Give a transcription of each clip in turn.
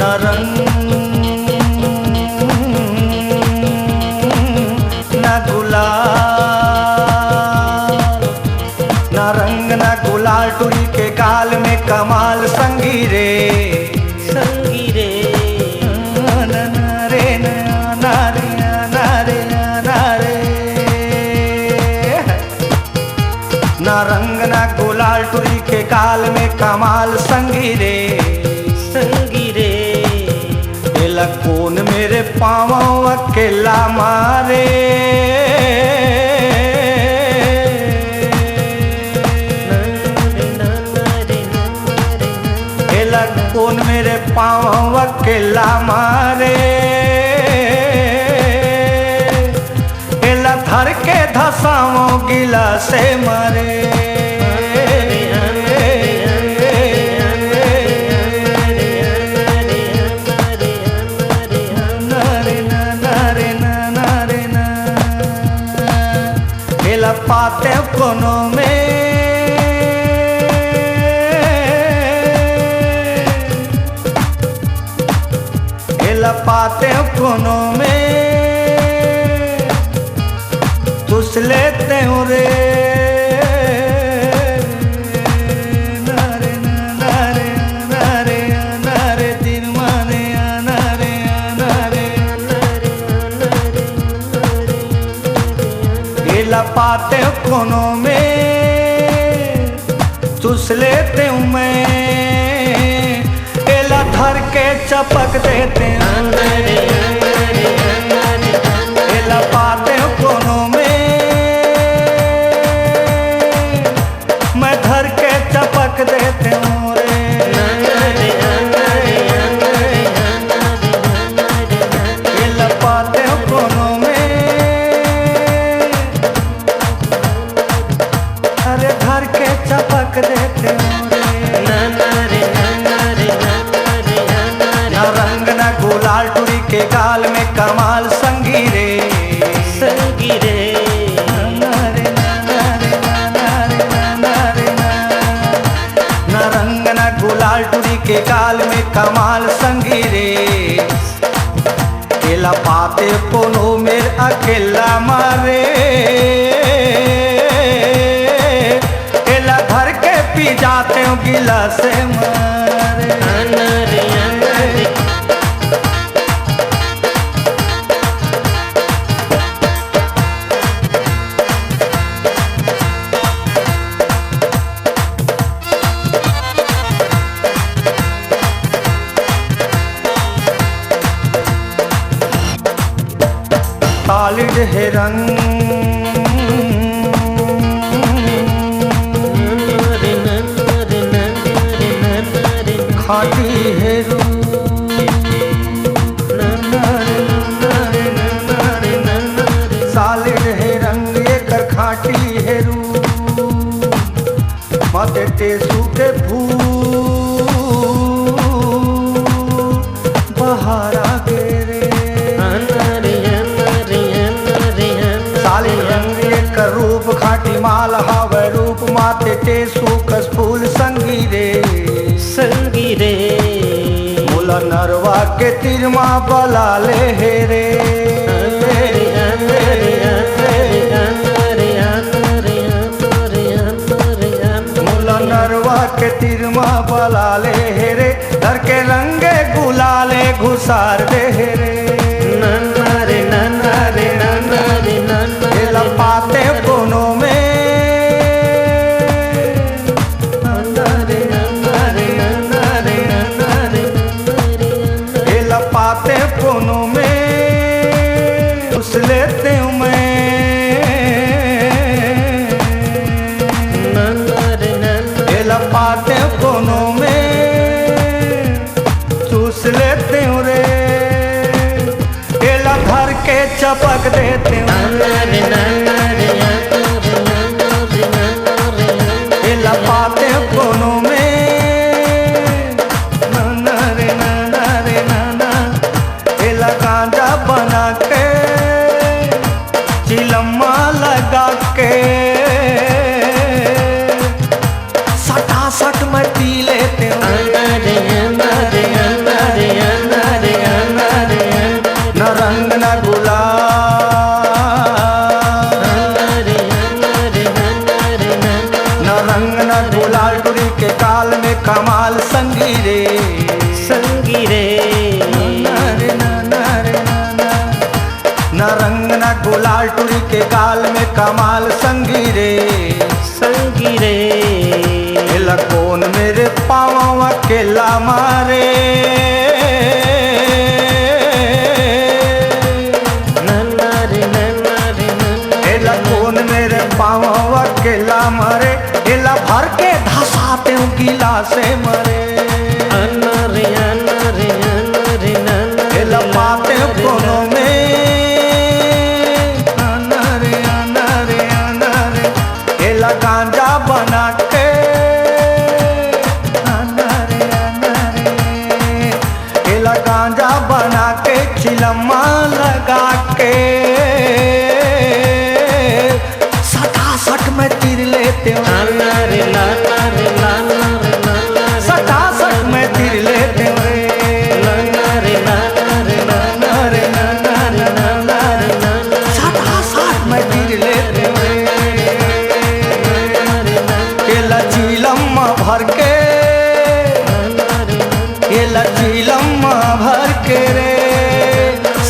न रंग न गुलाल, न रंग न गुलाल टुरी के गाल में कमाल संगी रे संगी रे रे नारे नारे नारे। न रंग न गुलाल टुरी के गाल में कमाल संगी रे संगी रे। कौन मेरे पाँवों अकेला मारे, कौन मेरे पाँवों अकेला मारे। थर के धसाओ गिला से मारे, पाते कोनों में पाते कोनों में तुस लेते हूँ रे नारे नारे नारे नारे दिन माने नारे नारे पाते कोनों में चुस लेते हूँ मैं, एला धर के चपक देते हैं एला पाते कोनों में मैं धर के चपक देते हूँ रे। एला पाते कोनों में अरे धर के चपक देते हो रे। न रंग न गुलाल टुरी के गाल में कमाल संगी रे संगी रे। न रंग न गुलाल टुरी के गाल में कमाल संगी रे। केला पाते कोनो मेर अकेला मारे, पी जाते हो गिला से मारे। तालिड है रंग खाटी है रू, सालिड है रंग ये कर खाटी है रू। माते टेसू के फूल बहारा गेरे, सालिड रंग ये कर रूप खाटी माल हावे रूप। माते टेसू कस फूल संगी रे संगी रे। बोला नरवा के तिरमा बला ले हे रे, बोला नरवा के तिरमा बला ले हे रे। धर के रंगे गुलाले घुसार दे हे रे नन्नारे नन्नारे नन्नारे नन्नारे। पाते कोनों में पाते कोनों में उस लेते हूँ मैं एला पाते कोनों में चूस लेते हूँ रे। एला धर के चपक देते हूँ एला पाते कोनों में गांजा बना के चिलम्मा लगा के सटा सट में पी लेते हैं। रे संगी रे ना रे ना रे ना ना रंग ना गुलाल टुरी के गाल में कमाल संगी रे संगी रे एला कौन मेरे पाँव अकेला मारे नन्ना रे एला कौन मेरे पाँव अकेला मरे एला भर के धसाते हूँ गीला से मरे अन्ना रे नन्ना एला पाते कोनों में आना रे एला गांजा बना के आना रे एला गांजा बना के चिलम्मा लगा के सटासट में तीर लेते हैं अन्ना रे सटासट में तीर लेते हैं सटासट में तीर लेते हैं केला चिलम्मा भर के केला चिलम्मा भर के रे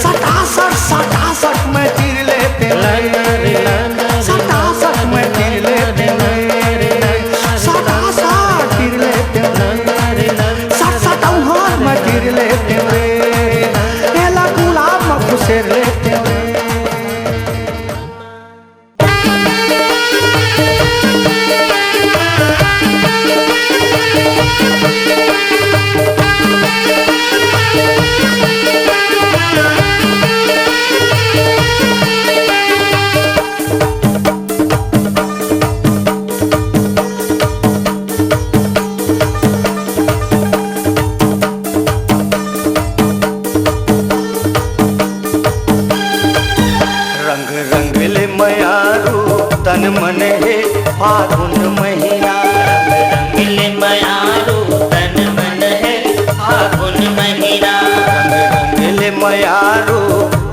सटासट में तीर लेते हैं सटासट में तीर लेते हैं सटासट तीर लेते हैं सट औहार में तीर लेते हैं केला गुलाब में खुसेर लेते हैं रंग रंगले मयारू तन मन है फागुन महीना रंगले मयारू तन मन है फागुन महीना रंगले मयारू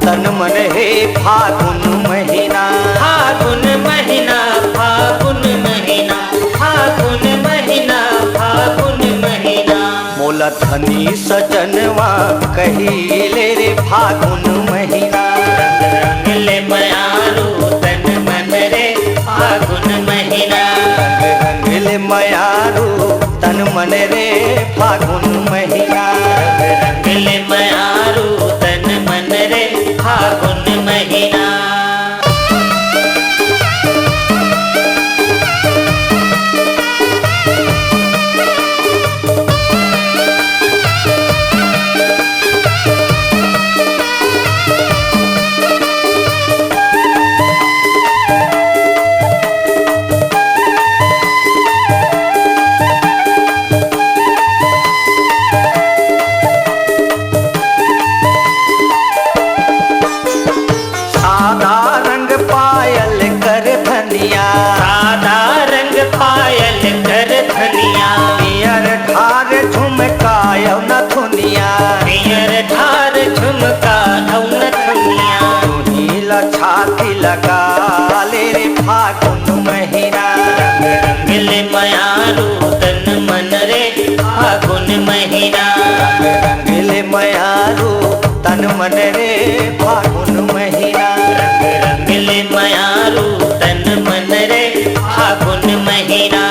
तन मन है फागुन महीना फागुन महीना फागुन महीना फागुन महीना फागुन महीना मोला धनी सजनवा कहिले रे फागुन महीना रंगले मयारू तन मन रे फागुन महीना रंगले मयारू तन मन रे फागुन महीना रंगले मयारू तन मन रे फागुन महीना सादा रंग पायल कर धनिया सादा रंग पायल कर धनिया पियर ठार झुमकाय न धुनिया पियर धार झुमका औन धनिया नीला छाती लगा ले रे फागुन महीना रंगले मयारू तन मन रे फागुन महीना रंगले मयारू तन मन रे फागुन महीना रंगले मयारू तन मन रे फागुन महीना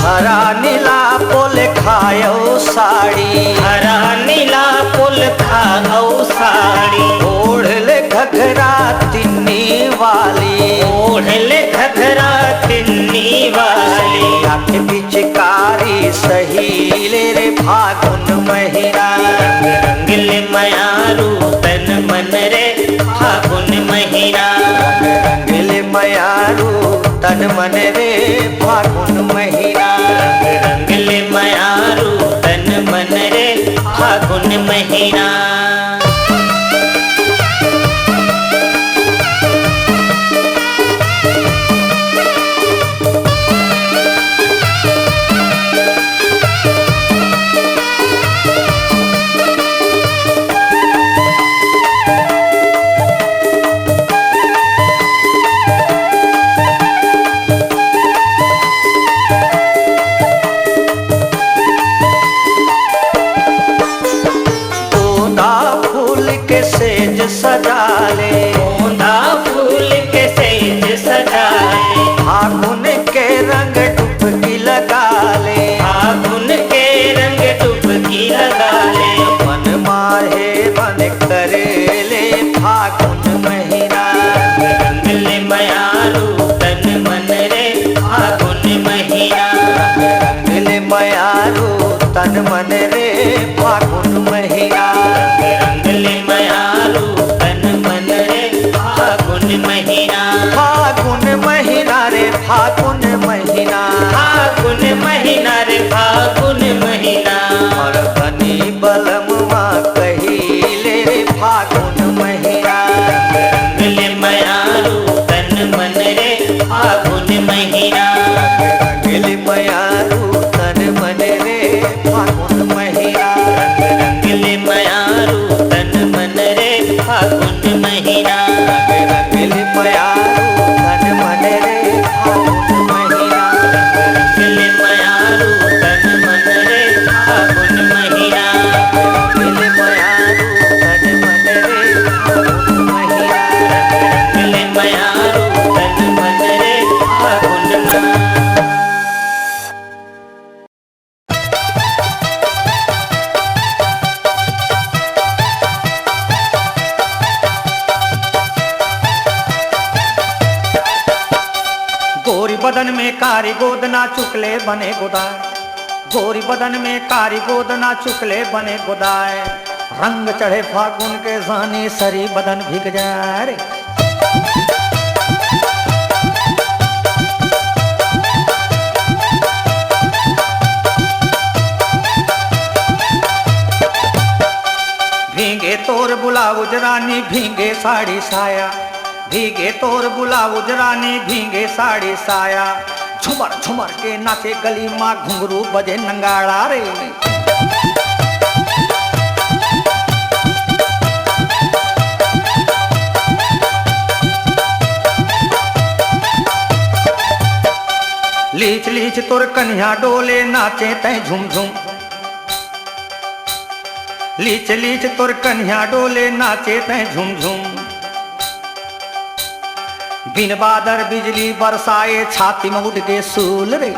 हरा नीला पोल खायो साड़ी हरा नीला पुल खाओ साड़ी ओढ़ ले घघरा तिन्नी वाली ओढ़ ले घघरा तिन्नी वाली आँख पिचकारी सही ले रे फागुन महीना रंगले मयारू तन मन रे फागुन महीना रंगले मयारू तन मन रे फागुन महीना रंगले मयारू तन मन रे फागुन महीना। सजा ले गोंदा फूल के सेज सजा ले, फागुन के रंग डुबकी लगा ले, फागुन के रंग डुबकी लगा ले, मन माहे मन करे ले फागुन महीना। रंग ले मयारू तन मन रे फागुन महीना। रंग ले मयारू तन मन रे फागुन महीना। रंग ले मयारू महीना। फागुन महीना रे फागुन महीना। फागुन महीना रे फागुन महीना। और बनी बलमुआ कहिले रे फागुन महीना। रंग ले मयारू तन मन रे फागुन महीना। रंग ले मयारू तन मन रे फागुन महीना। रंग ले मयारू तन मन रे फागुन महीना। रंग ले मयारू तन मन रे फागुन महीना। रंग ले मयारू तन मन रे फागुन महीना। रंग ले मयारू तन मन रे फागुन महीना। रंग ले मयारू तन मन रे फागुन महीना। गोरी बदन में कारी गोदना चुकले बने गोदाए। गोरी बदन में कारी गोदना चुकले बने गोदाए। रंग चढ़े फागुन के सानी सरी बदन भीग जाए रे। भीगे तोर बुलाउज रानी भीगे साड़ी साया। भीगे तोर बुलाउज रानी भीगे साड़ी साया। झुमर झुमर के नाचे गली माँ घुंघरू बजे नंगाड़ा रे। लीच लीच तोर कन्या डोले नाचे तय झुम झुम। लीच लीच तोर कन्या डोले नाचे तय झुम झुम। बिन बादर बिजली बरसाए छाती में उठ के सूल रे।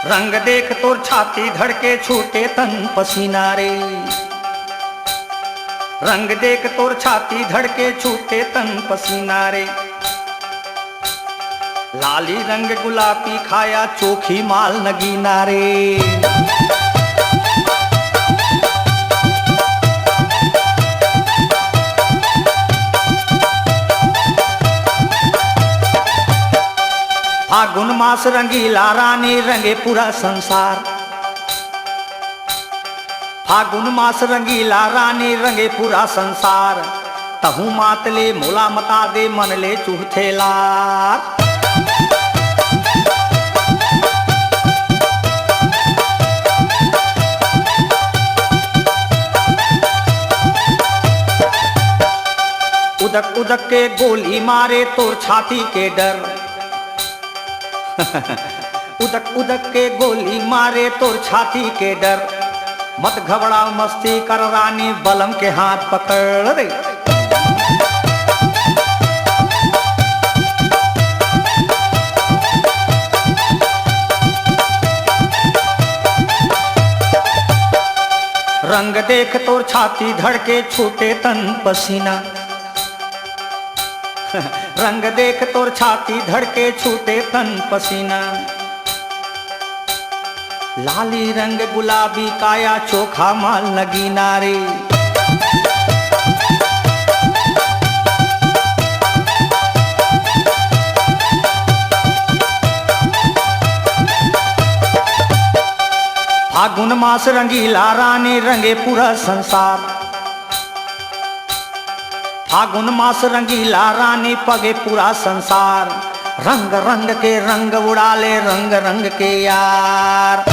रंग देख तोर छाती धड़के छूटे तन पसीना रे। रंग देख तोर छाती धड़के छूटे तन पसीना रे। लाली रंग गुलाबी खाया चोखी माल नगीना रे। फागुन मास रंगीला रानी रंगे पूरा संसार। फागुन मास रंगीला रानी रंगे पूरा संसार। तहु मातले मोला मता दे मन ले चूथेला। उदक उदक के गोली मारे तोर छाती के डर। उदक उदक के गोली मारे तोर छाती के डर। मत घबराओ मस्ती कर रानी बलम के हाथ पकड़ रे। रंग देख तोर छाती धड़के छूटे तन पसीना। रंग देख तोर छाती धड़के छूटे तन पसीना। लाली रंग गुलाबी काया चोखा माल नगीना रे। फागुन मास रंगीला रानी रंगे पूरा संसार। फागुन मास रंगीला रानी पगे पूरा संसार। रंग रंग के रंग उड़ाले रंग रंग के यार।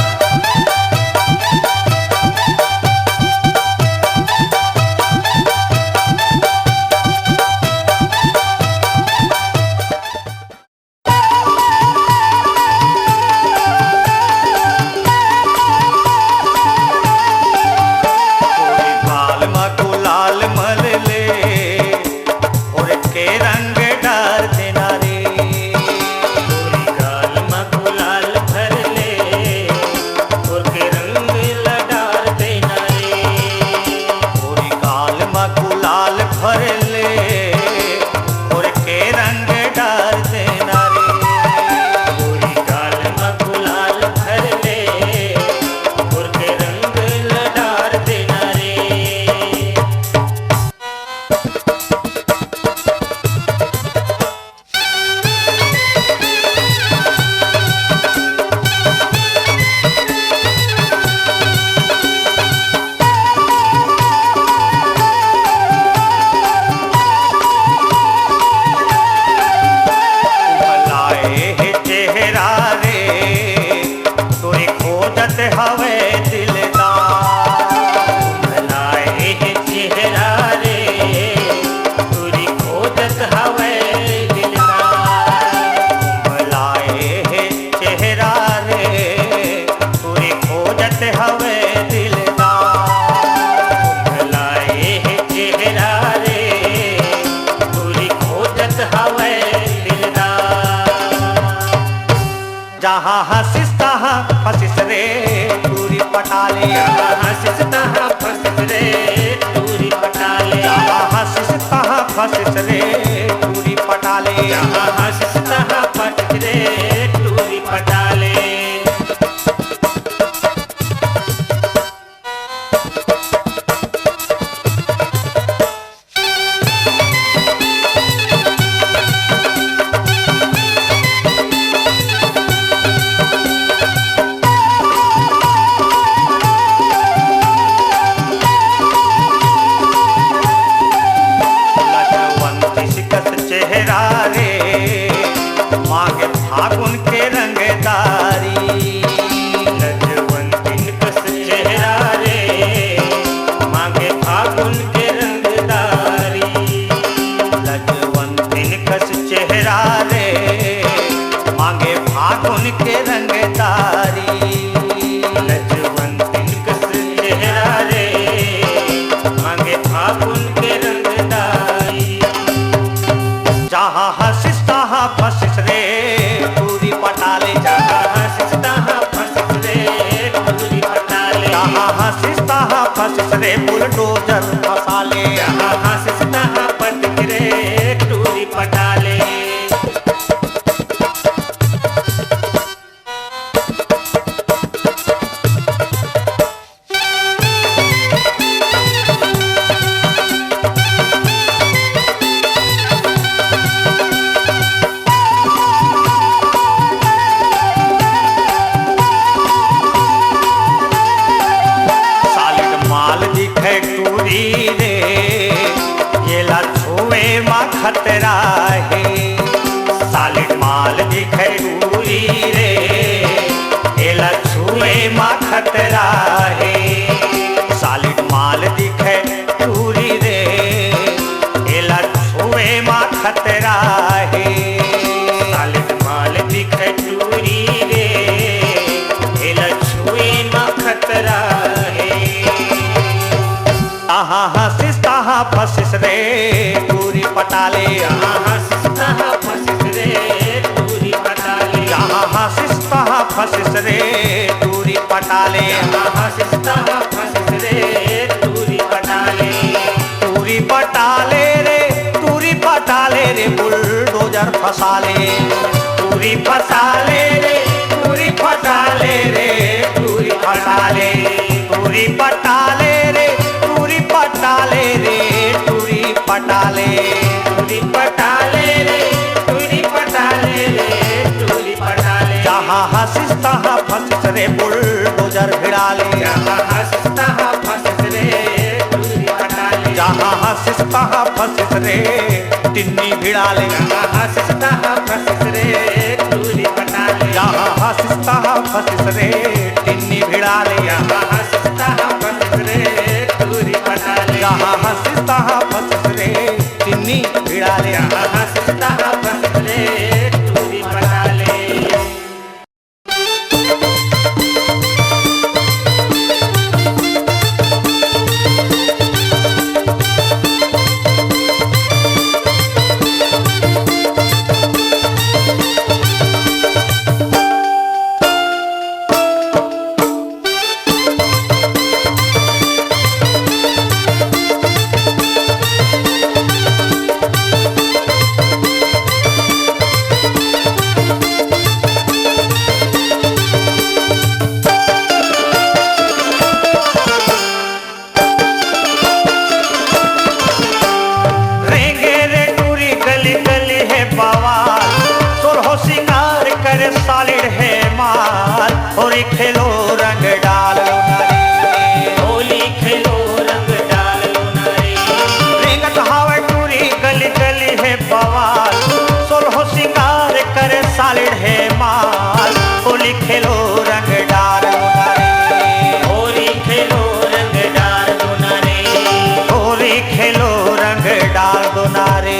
जहाँ हंसिस तहाँ फंसिस रे टूरी पटाले। जहाँ हंसिस तहाँ फंसिस रे टूरी पटाले। जहाँ हंसिस तहाँ फंसिस रे टूरी पटाले। जहाँ हंसिस तहाँ फंसिस रे टूरी पटाले। फागुन के रंगदारी। लजवंती कस चेहरा रे मांगे फागुन के रंगदारी। लजवंती कस चेहरा रे मांगे फागुन के रंगदारी। लजवंती कस चेहरा रे मांगे फागुन के रंगदारी। जहाँ हंसिस तहाँ फंसिस रे टूरी पटाले। जहाँ हंसिस तहाँ फंसिस रे टूरी पटाले। जहाँ हंसिस तहाँ फंसिस रे बुलडोजर फसाले। जहाँ हंसिस तहाँ फंसिस रे टूरी पटाले। खतरा है सालिड माल दिखे दूरी रे। एला छुए माँ खतरा है सालिड माल दिखे दूरी रे। एला छुए माँ खतरा है सालिड माल दिखे दूरी रे। एला छुए माँ खतरा है। तहाँ हंसिस तहाँ फंसिस रे टूरी पटाले। जहाँ हंसिस तहाँ फंसिस रे टूरी पटाले। जहाँ हंसिस तहाँ फंसिस रे टूरी पटाले। जहाँ हंसिस तहाँ फंसिस रे टूरी पटाले। टूरी पटाले रे टूरी पटाले रे बुलडोजर फसाले। टूरी फसाले रे टूरी पटाले रे टूरी पटाले। टूरी पटाले रे टूरी पटाले रे टूरी पटाले। टूरी पटाले रे टूरी पटाले रे टूरी पटाले। जहाँ हंसिस तहाँ फंसिस रे बुलडोजर भिड़ाले। हंसता फसिस रे टिन्नी भिड़ाले यहाँ हंसता फसिस रे टूरी पटाले यहाँ हंसता फसिस रे टिन्नी भिड़ाले यहाँ हंसता फसिस रे टूरी पटाले यहाँ हंसता फसिस रे टिन्नी भिड़ाले यहाँ हंसता फसिस रे टूरी पटाले सालिड है माल और खेलो रंग डाल लो नारी होली खेलो रंग डाल लो नारी रेंगत हवा टूरी गली गली है बवाल सोलहो सिंगार करे सालिड है माल होली खेलो रंग डाल लो नारी होली खेलो रंग डाल दो नारी होली खेलो रंग डाल दो नारी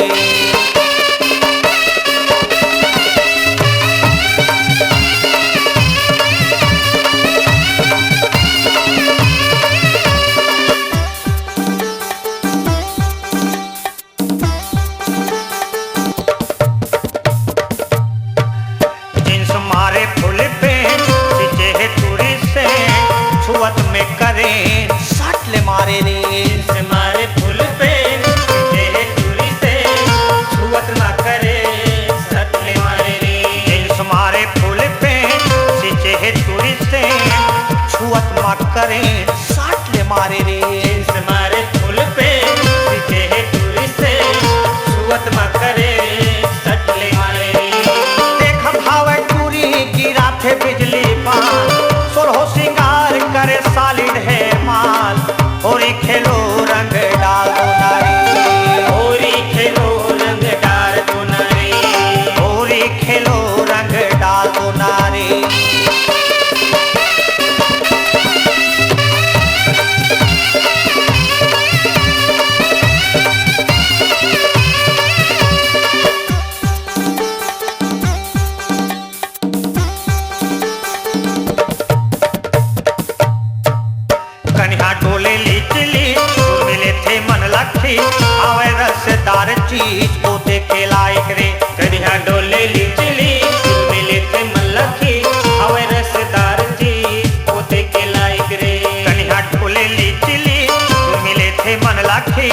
में करें सट ले मारे रे से मारे फूल पे तेरे टूरी से छुअत ना करे सट ले मारे रे जिन्स मारे फूल पे सिंचे है टूरी से छुअत मा करें सट ले मारे रे से मारे फूल पे तेरे टूरी से छुअत ना करे सट ले मारे रे देख भाव टूरी गिरा थे बिजली पान सोलहो सिंगार करे सालिड है माल होली खेलो रंग डाल दो नारी होली खेलो रंग डाल दो नारी होली खेलो रंग डाल दो नारी डोले लीचली मिले थे मन लखी आवे रसदार चीज पोते के लायक रे कन्या डोले लीचली मिले थे मन लखी आवे रसदार चीज पोते के लायक रे कन्या डोले लीचली मिले थे मन लखी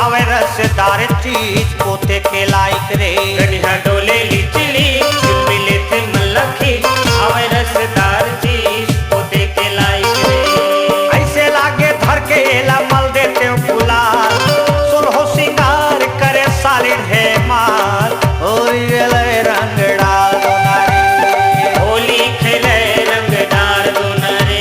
आवे रसदार चीज पोते के लायक रे कन्या डोले लीचली मिले थे मन लखी आवे रसदार चीज पोते के लायक रे केला मल देते गुलाल सोलहो सिंगार करे सालिड है माल होली खेले रंग डाल दो नारी होली खेले रंग डाल दो नारी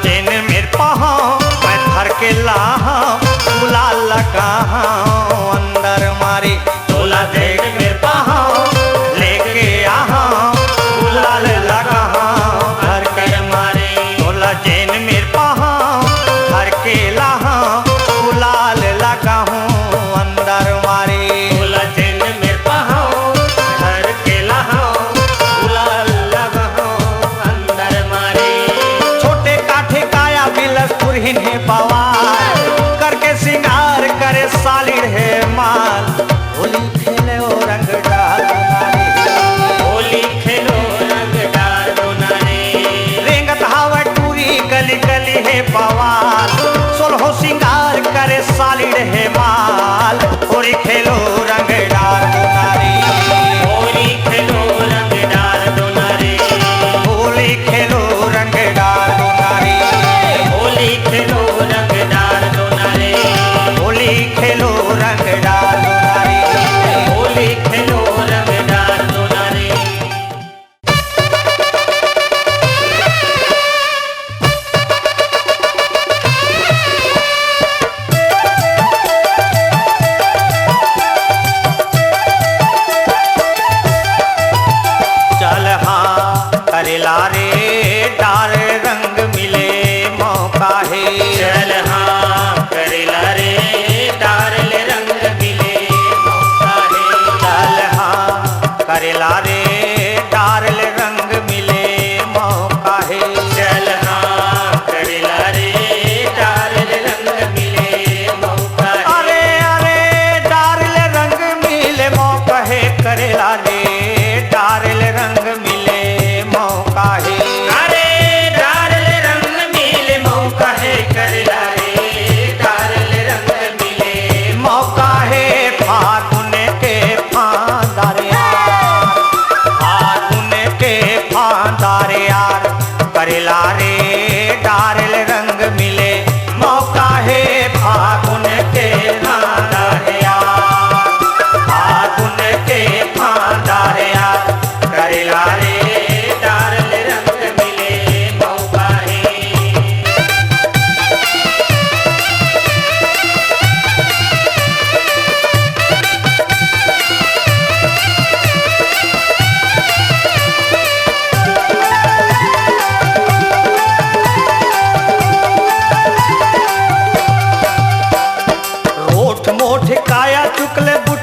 चैन मेरे पहा मैं धर के लाहा गुलाल लगा अंदर मारी तोला देख मेरे पहा लेके आहा गुलाल लगा धर के मारे तोला चैन मेरे पहा धर के लाहा गुलाल लगा अंदर मारी तोला चैन मेरे पहा धर के लाहा गुलाल लगा अंदर मारे बिलसपुर हिन्हे बवाल करके सिंगार करे सालिड है माल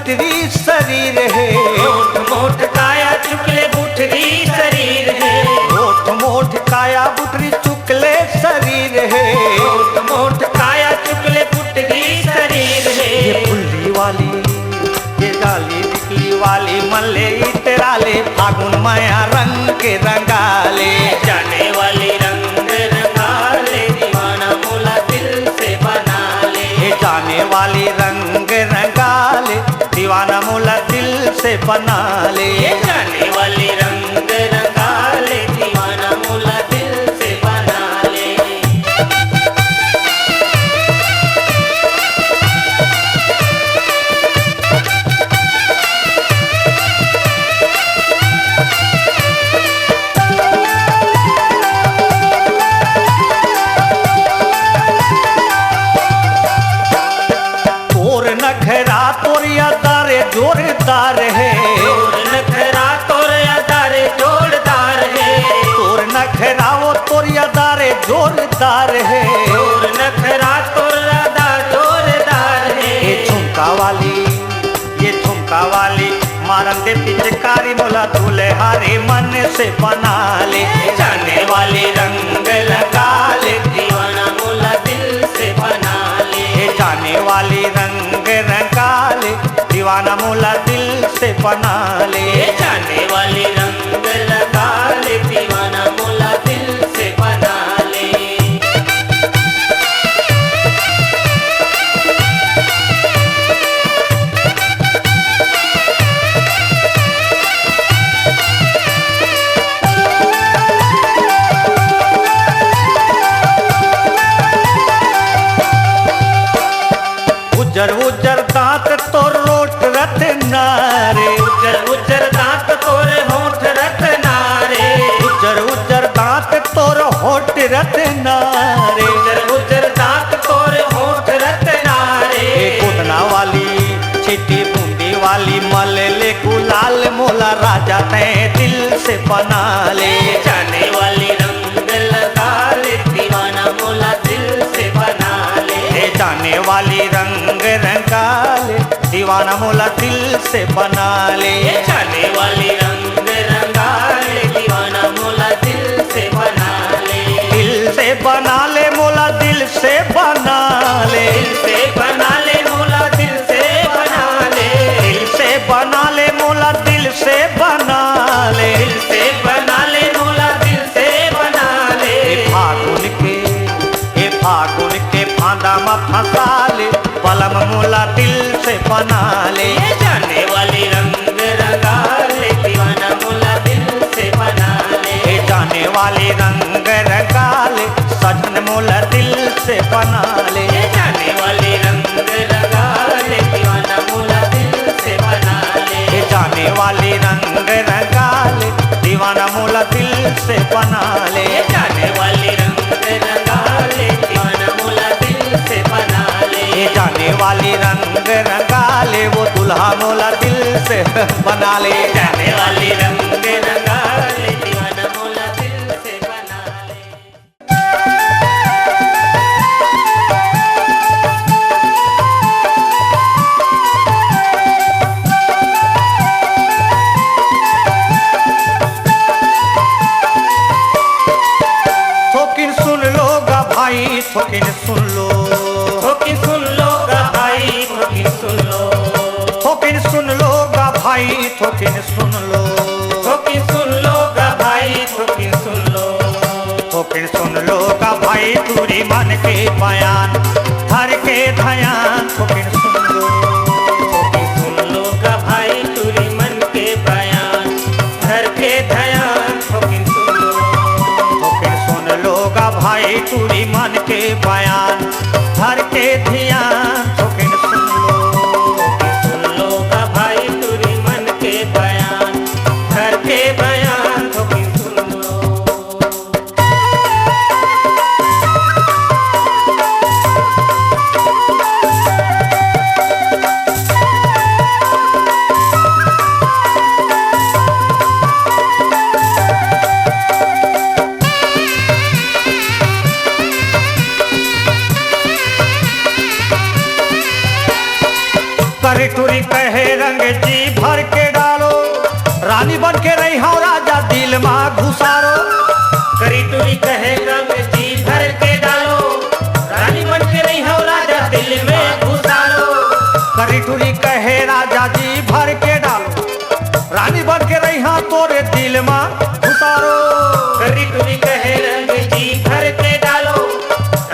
बुटरी शरीर है, मोठ मोठ काया चुकले बुठरी शरीर है, मोठ मोठ काया बुटरी चुकले शरीर है, मोठ मोठ काया चुकले बुठरी शरीर है। ये फुल्ली वाली ये डाली टिकली वाली मल्ले इतराले फागुन माया रंग के रंगाले, जाने वाली रंग रंगाले दीवाना मोला दिल से बना ले। ये जाने वाली रंग रंगाले दीवाना मोला दिल से बना ले। ये जाने वाली रंग रंगाले दीवाना मोला दिल से बना ले। तोर नखरा तोर यादारे जोरदार है, तोर नखरा तोर अदारे जोरदार है, तोर नखरा वो तोर यादारे जोरदार है। तोर नखरा तोर अदा जोरदार है। ये झुमका वाली मारन दे पिचकारी मोला दूल्हे हारे मन से बना ले। जाने वाली रंग लगा ले दीवाना मोला दिल से बना ले। ये जाने वाली रंग रंगाले दीवाना मोला दिल से बना ले। ये जाने वाली रंग लगा ले दीवाना मोला दिल से बना ले। उजर उजर दांत तो रोट रत्नारे, उज्जर उज्जर दांत तोरे होठ रत्नारे। उजर उजर दांत तोर होट रत्नारे। उज्जर उज्जर दांत तोरे होठ रत्नारे। गोदना वाली छिटी बूंदी वाली मल ले गुलाल मोला राजा तय दिल से बना ले। जाने वाली रंग लगा ले दीवाना मोला दिल से बना ले। ये जाने वाली रंग रंगाले दीवाना मोला दिल से बना ले। ये जाने वाली रंग रंगा ले दीवाना मोला दिल से बना ले। दिल से बना ले मोला दिल से बना ले। दिल से बना ले मोला दिल से बना ले। दिल से बना ले मोला दिल से बना ले। दिल से बना ले मोला दिल से बना ले। ये फागुन के फांदा में फंसा ले पलम मोला दिल से बना ले। ये जाने वाली रंग रंगा ले दीवाना मोला दिल से बना ले। ये जाने वाली रंग रंगाले सजन मोला दिल से बना ले। ये जाने वाली रंग रंगा ले दीवाना मोला दिल से बना ले। ये जाने वाली रंग रंगाले दीवाना मोला दिल से बना ले। ये जाने वाली रंग रंगा ले दीवाना मोला दिल से बना ले। ये जाने वाली रंग रंगाले वो दुल्हा मोला दिल से बना ले। जाने वाली रंग रंगा ले दीवाना मोला दिल से बना ले। थोकिन सुन लो गा भाई थोकिन सुन लो। होकी सुन लो गा भाई होकी सुन लो। थोकिन सुन लो गा भाई थोकिन सुन लो। होकी सुन लो गा भाई होकी सुन लो। थोकिन सुन लो गा भाई पूरी मन के बयान हर के धयान थोकिन सुन लो। होकी सुन लो गा भाई तुरी मन के बयान घर के धयान होकी सुन लो। थोकिन सुन लो गा भाई पूरी मन के बयान हर के ध्यान थोकिन सुन लो। सुन लो गा भाई तुरी मन के बयान घर के बयान होकी सुन लो। करी टूरी कहे रंग जी भर के डालो, रानी बन के रही हो राजा दिल में घुसारो। करी टूरी कहे रंग जी भर के डालो, रानी बन के रही हो राजा दिल में घुसारो। करी टूरी कहे राजा जी भर के डालो, रानी बन के रही हो तोरे दिल में घुसारो। करी टूरी कहे रंग जी भर के डालो,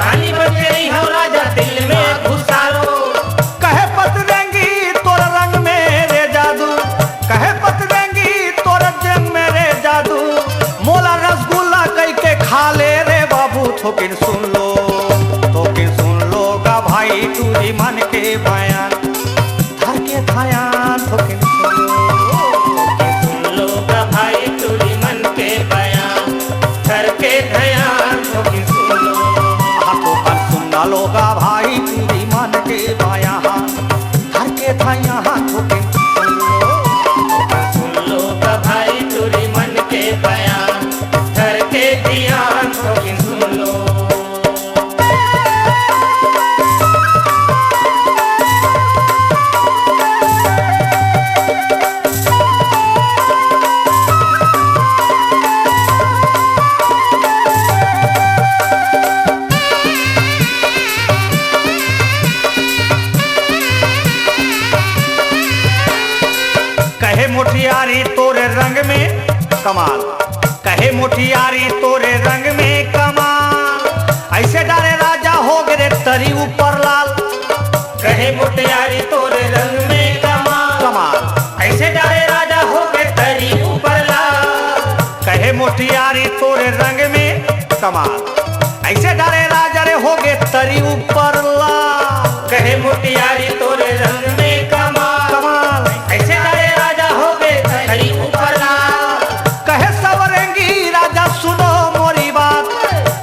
रानी बन के रही हो राजा दिल में घुसारो। कहे पतरंगी तोर रंग में रे जादू, कहे पतरंगी तोर जंग में रे जादू, मोला रसगुल्ला कई के खा ले रे बाबू। थोकिन सुन लो गा भाई टूरी मन के बयान, धर के धयान थोकिन सुन लो गा भाई टूरी मन के बयान, धर के धयान थोकिन सुन लो। हाथों पर सुन लो गा भाई टूरी मन के बयान, धर के धयान थोकिन सुन लो। सुन लो गा भाई टूरी मन के बयान, धर के ध्यान थोकिन सुन लो। कहे मोटियारी तोरे रंग में कमाल, कहे मोटियारी तोरे रंग में कमाल, ऐसे डारे राजा हो गए तरी ऊपर लाल। कहे मोटियारी तोरे रंग में कमाल, ऐसे डाले राजा हो गए तरी ऊपर लाल। कहे मोटियारी तोरे रंग में कमाल, ऐसे डारे राजा रे हो गए तरी ऊपर लाल। कहे मोटियारी तोरे रंग में कमाल, ऐसे डाले राजा हो गए तरी ऊपर लाल। कहे सवरंगी राजा सुनो मोरी बात,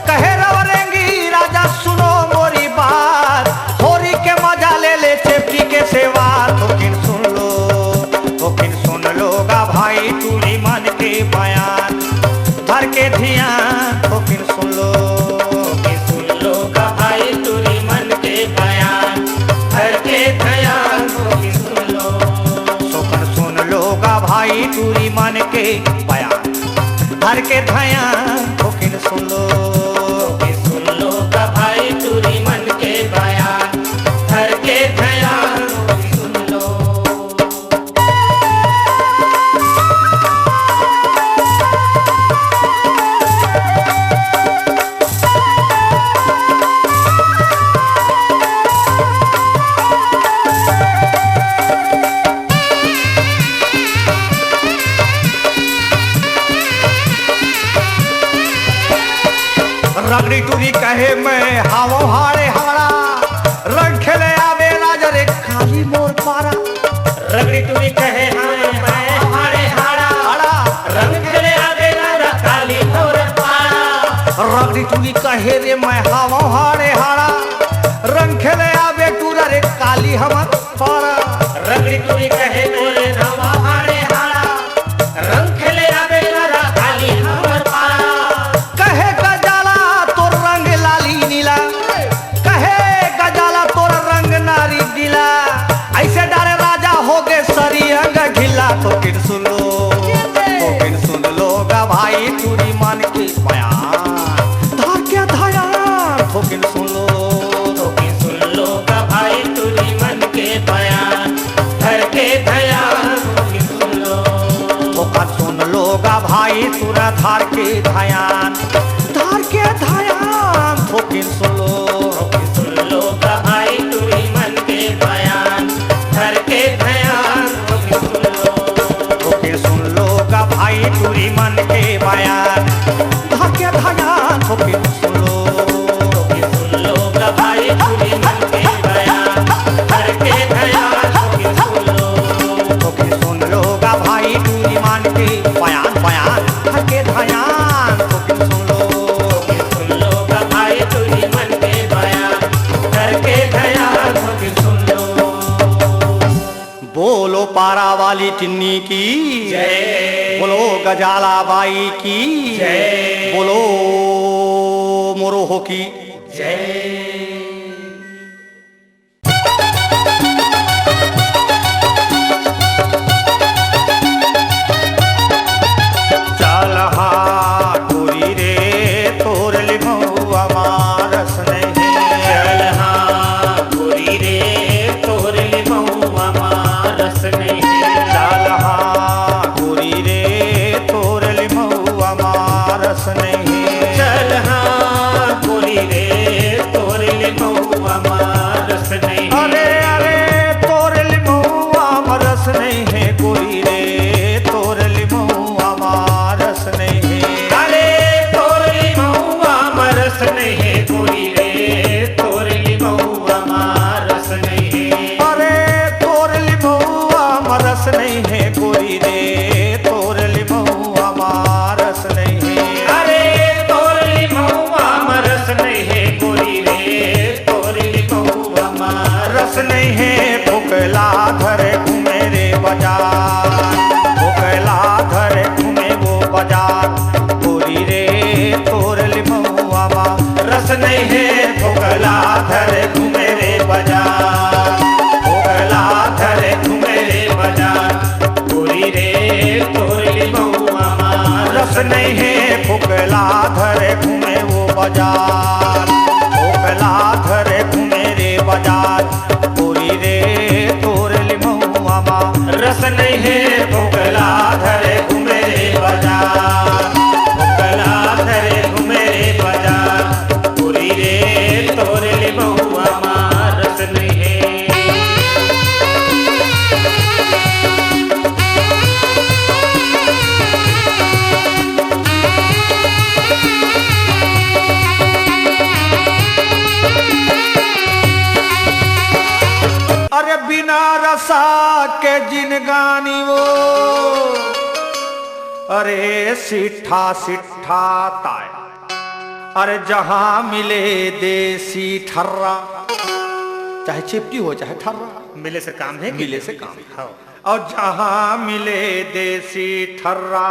कहे रवरंगी राजा सुनो मोरी बात, होरी के मजा ले ले चेपी के सेवा। थोकिन सुन लो गा भाई टूरी मन के बयान, धर के ध्यान थोकिन सुन लो। सुन लो गा भाई टूरी मन के बयान, धर के धयान थोकिन सुन लो। सुन लो गा भाई टूरी मन के बयान, धर के ध्यान थोकिन सुन लो। सुन लो गा भाई टूरी मन के बयान, धर के धयान थोकिन सुन लो। रगड़ी टूरी कहे मैं हावो हाड़े हाड़ा, रंग खेले आवे राजा रे खाली मोर पारा। रगड़ी टूरी कहे मैं हाड़े हाड़ा, रंग खेले आगे राजा काली मोर पारा। रगड़ी टूरी कहे रे मैं हावो हाड़े हाड़ा, रंग खेले आवे टूरा रे काली हमर पारा। रगड़ी टूरी कहे मोरे रवा हाड़े हाड़ा, रंग खेले आगे राजा काली हमर पारा। कहे गजाला तोर रंग लाली नीला, कहे गजाला तोर रंग नारी दिला, ऐसे डारे राजा हो गए सरी अंग घिला। थोकिन सुन लो गा भाई टूरी मन के बयान, धर के धयान थोकिन सुन लो। सुन लो गा भाई टूरी मन के बयान, धर के धयान सुन लो। सुन लो गा भाई तुरा धार के धयान, धार के धयान थोकिन सुन लो। सुन लो गा भाई टूरी मन के बयान, धर के धयान सुन लो। सुन लो गा भाई टूरी मन के बयान, धर के धयान थोकिन सुन लो। सुन लो गा भाई टूरी मन के बयान, धर के धयान सुन लो। सुन लो गा भाई टूरी मन के बयान, धर के धयान थोकिन सुन लो। सुन लो गा भाई टूरी मन के बयान, धर के धयान सुन लो। बोलो पारा वाली टिन्नी की जय, बोलो गजाला बाई की जय, बोलो मोरोहो की जय। रस नहीं है फुकला धरे घूमे रे बाजार, फुकला धरे घूमे वो बाजार, पूरी रे तोर लिमौआ माँ। रस नहीं है फुकला धरे घूमे रे बाजार, फुकला धरे घूमे रे बाजार, पूरी रे तोर लिमौआ माँ। रस नहीं है फुकला धरे घूमे वो बाजार, फुकला धरे घूमे रे बाजार, पूरी रे तोर लिमौआ माँ। रस नहीं है फुकला धरे घूमे रे बाजार, फुकला धरे घूमे रे बाजार, पूरी रे तोर लिमौआ माँ। रस नहीं है। अरे बिना रसा के जिन गानी वो, अरे सिठा सिठा ताय, अरे जहां मिले देसी ठर्रा, चाहे चिपटी हो चाहे ठर्रा, मिले से काम है, मिले से काम। हाँ। और जहां मिले देसी ठर्रा,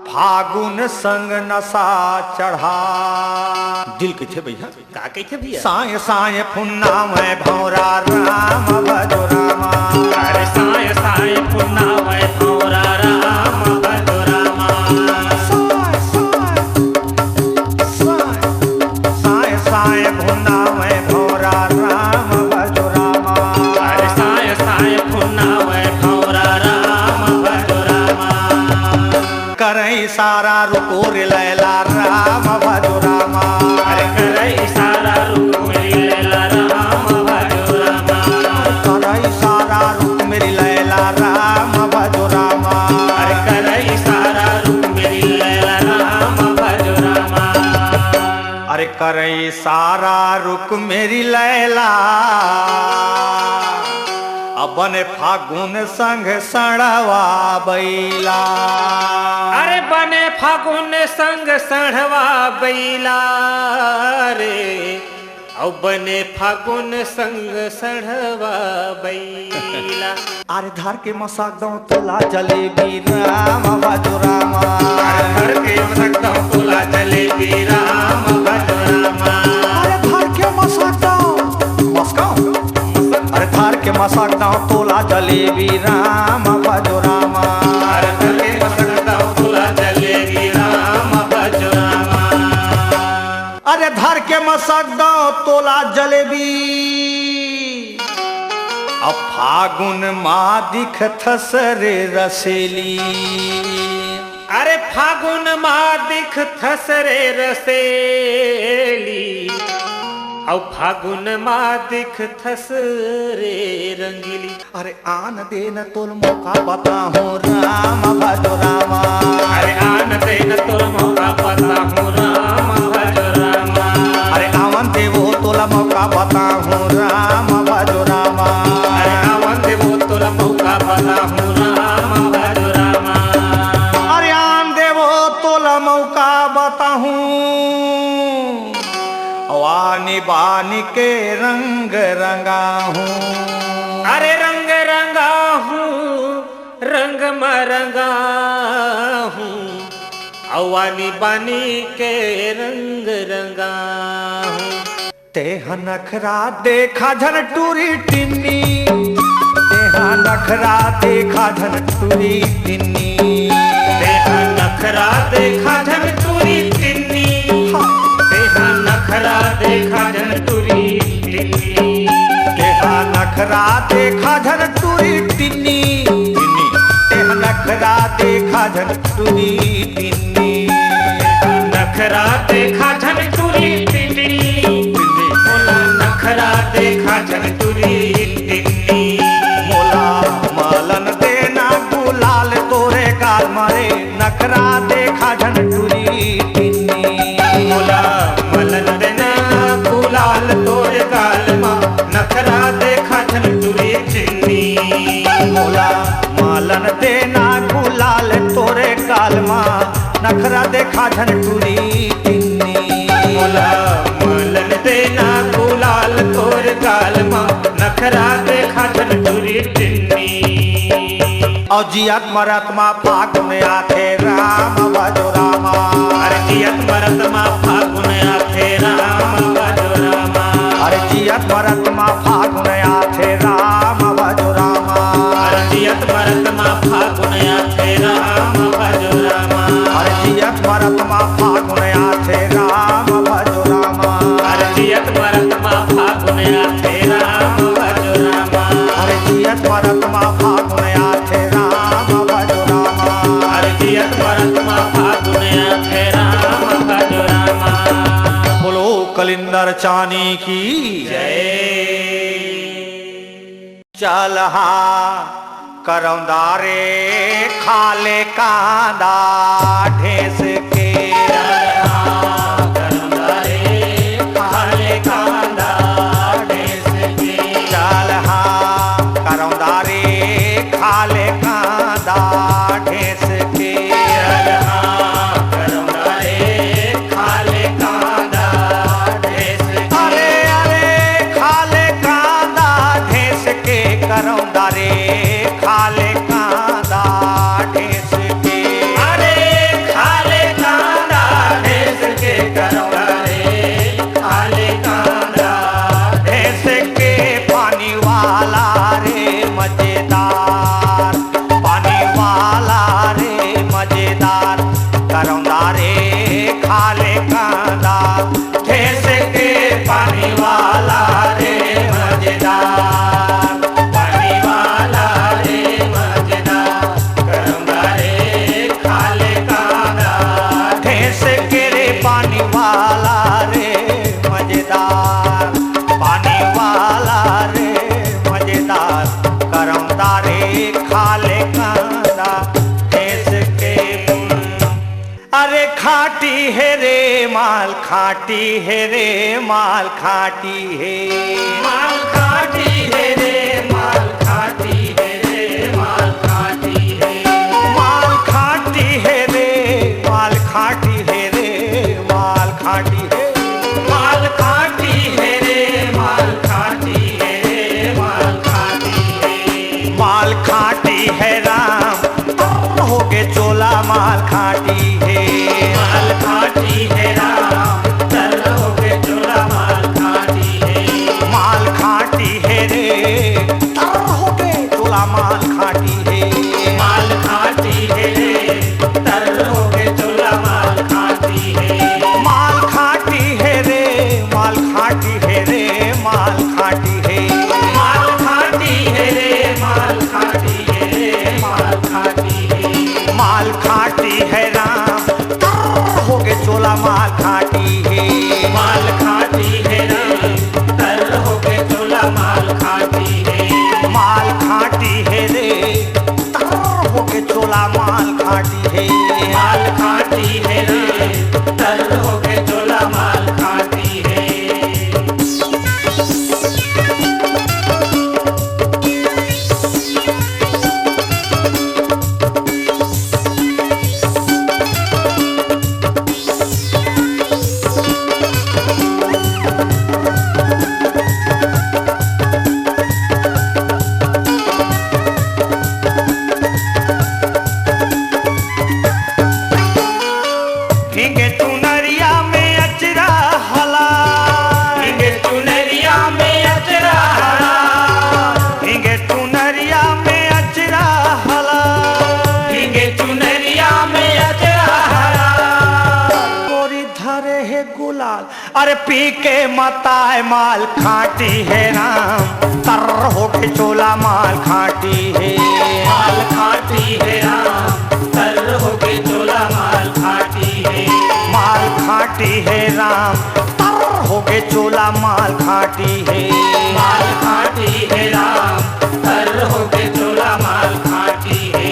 फागुन संग नशा चढ़ा। दिल के थे भैया का कही थे भैया? साय साय फुन्ना मैं भौरा राम भजो रामा। अरे साय साय फुन्ना मैं भौरा राम भजो रामा। साय साय फुन्ना मैं भौरा राम भजो रामा। अरे साय साय फुन्ना मैं भौरा राम भजो रामा। करई सारा रुको रे लैला राम भजो रामा। अरे करई सारा रुक मेरी लैला राम भजो रामा। करई सारा रुक मेरी लैला राम भजो रामा। अरे करई सारा रुक मेरी लैला राम भजो रामा। अरे करई सारा रुक मेरी लैला, अबन फागुन संग सड़वा बैला। अरे बने फागुन संग सढ़वा बैला रे, औ बने फागुन संग सढ़वा बैला। अरे धर के मसाक दो तोला जलेबी राम भजो रामा। घर के सकता तोला जलेबी राम भजो रामा। अरे धर के मसाक दो मस्काओ, अरे धर के मसाक दो तोला जलेबी राम भजो रामा। घर के सकता तोला जलेबी राम भजो रामा। अरे धर के मसाक दो तोला जलेबी, अब फागुन माँ दिखथस रे रसेली। अरे फागुन माँ दिख थस रे रसेली, औ फागुन माँ दिख थस रे रंगीली। अरे आन देन तोल मौका बताहूँ राम भजो रामा। अरे आन देन तोल मौका बताहूँ राम भजो रामा। अरे आवन देवो तोला मौका बताहूँ राम भजो रामा। अरे आवन देवो तोला मौका बताहूँ राम भजो रामा। अरे आन देवो तोला मौका बताहूँ, वानी बानी के रंग रंगाहूँ। अरे रंग रंगा हूँ रंग मरंगा हूँ, अवानी बानी के रंग रंगा हूँ। तेहा नखरा देखा झन टूरी टिन्नी, तेहा नखरा देखा झन टूरी टिन्नी। तेहा नखरा देखा झन टूरी टिन्नी, तेहा नखरा देखा झन टूरी टिन्नी। तेहा नखरा देखा झन टूरी टिन्नी, तेहा नखरा देखा झन टूरी टिन्नी। नखरा देखा झन टूरी टिन्नी, मोला नखरा देखा झन टूरी टिन्नी। मोला मालन देना गुलाल तोरे गाल मारे, नखरा देखा झन टूरी टिन्नी। मोला मलन देना गुलाल तोरे गाल मा, नखरा देखा झन टूरी टिन्नी। मोला मालन देना गुलाल तोरे गाल मा, नखरा देखा झन टूरी टिन्नी। मोला मलन देना गुलाल तोरे गाल मां नखरा देखा झनटूरी टिन्नी और जियत मरत माँ फागुन आथे राम भजो रामा अरे जियत मरत मां फागुन आथे राम भजो रामा अरे जियत मरत माँ फागुन आथे राम भजो रामा अरे जियत मरत मां फागुन आथे राम भजो रामा अरे जियत मरत माँ फागुन आथे राम भजो रामा अरे जियत मरत मां फागुन आथे राम भजो रामा अरे जियत मरत माँ फागुन आथे राम भजो रामा अरे जियत मरत मां फागुन आथे राम भजो रामा बोलो कलिंदर चानी की जय चल हा करौंदा रे खाले कांदा ढेस के चल हा करौंदा रे खाले कांदा ढेस के अरे अरे खाले कांदा ढेस के करौंदा रे खाले कांदा ढेस के ढेस के पानी वाला रे मजेदार पानी वाला रे मजेदार करौंदा रे खाले कांदा ढेस के पानी वाला रे मजेदार पानी वाला रे मजेदार करौंदा रे खाले कांदा ढेस के रे पानी वाला रे मजेदार पानी वाला रे मजेदार करौंदा रे खाले कांदा ढेस के अरे खाटी है रे माल खाटी है रे माल खाटी है माल खाटी है रे माल खाटी है रे माल खाटी है माल खाटी है रे माल खाटी है रे माल खाटी है माल खाटी है रे माल खाटी है रे माल खाटी है माल खाटी है राम हो गए चोला माल खाटी है माल खाटी है राम चल हो के चोला माल खाटी है माल खाटी है रे हो गए चोला माल खाटी है माल खाटी है रे तर हो के चोला माल खाटी है माल खाटी है रे माल खाटी है रे माल खाटी है माल खाटी है रे माल खाटी है रे माल खाटी है माल खाटी है राम हो गए चोला माल खाटी है माल खाटी है रे तर हो के चोला माल खाटी है माल खाटी है रे हो गए चोला माल खाटी है माल खाटी है रे तर हो के चोला माल खाटी है भिंगे चुनरिया में अचरा हला भिंगे चुनरिया में अचरा हरा भिंगे चुनरिया में अचरा हला भिंगे चुनरिया में अचरा हरा गोरी धरे है गुलाल अरे पी के मताए माल खाटी है राम तर हो के चोला माल खाटी है माल खाटी है राम तर हो के चोला माल खाटी है माल खाटी है राम तर हो के चोला माल खाटी है माल खाटी है राम तर हो के चोला माल खाटी है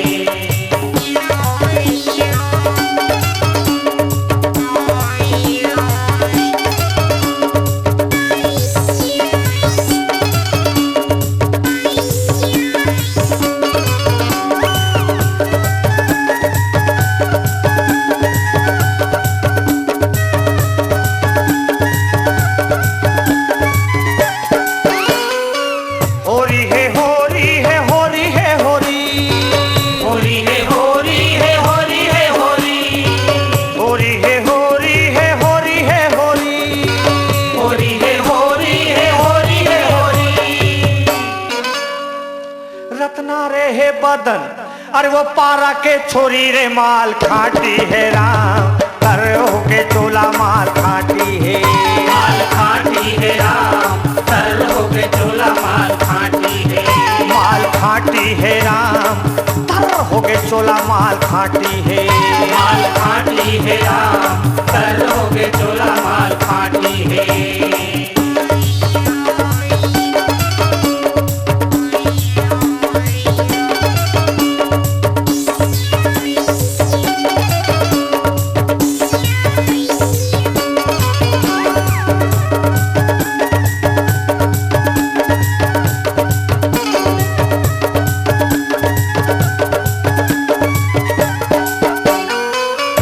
बदन, अरे वो पारा के छोरी रे माल खाटी है राम, तर होके चोला माल खाटी है, माल खाटी है राम, तर होके चोला माल खाटी है, माल खाटी है राम, तर होके चोला माल खाटी है, माल खाटी है राम, तर होके चोला माल खाटी है।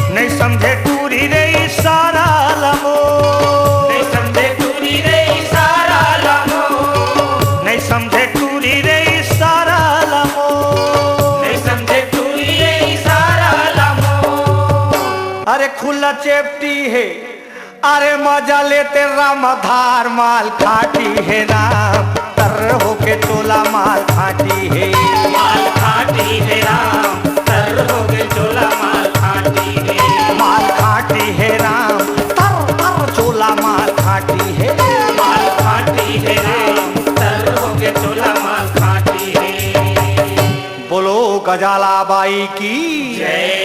नहीं समझे टूरी रे सारा लमो, नहीं समझे टूरी रे सारा लमो, नहीं समझे टूरी रे सारा लमो, नहीं समझे टूरी रे सारा लमो। अरे खुला चेपटी है, अरे मजा लेते रामधार माल खाटी है राम, तर होके चोला माल खाटी है, माल खाटी है राम, तर होके चोला माल खाटी है, माल खाटी है राम, तर तर चोला माल खाटी है, माल खाटी है राम, तर होके चोला माल खाटी है। बोलो गजाला बाई की जय।